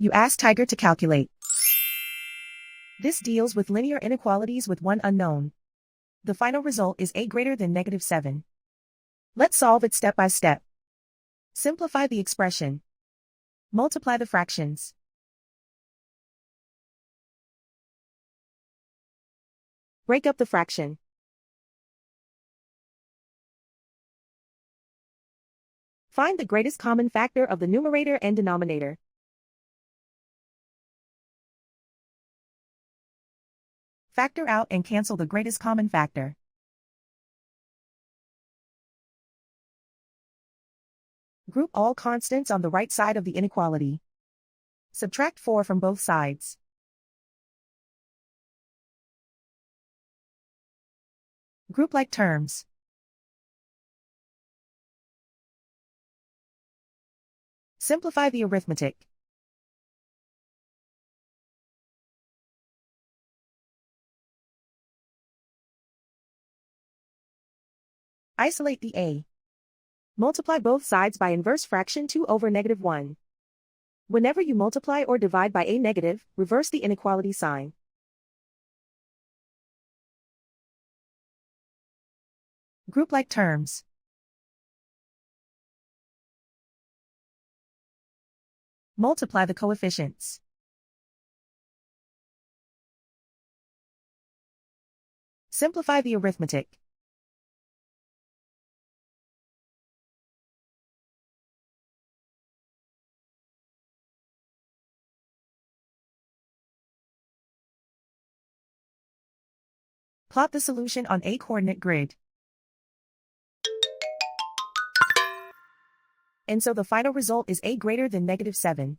You ask Tiger to calculate. This deals with linear inequalities with one unknown. The final result is a greater than -7. Let's solve it step by step. Simplify the expression. Multiply the fractions. Break up the fraction. Find the greatest common factor of the numerator and denominator. Factor out and cancel the greatest common factor. Group all constants on the right side of the inequality. Subtract 4 from both sides. Group like terms. Simplify the arithmetic. Isolate the a. Multiply both sides by inverse fraction 2 over -1. Whenever you multiply or divide by a negative, reverse the inequality sign. Group like terms. Multiply the coefficients. Simplify the arithmetic. Plot the solution on a coordinate grid. And so the final result is a greater than -7.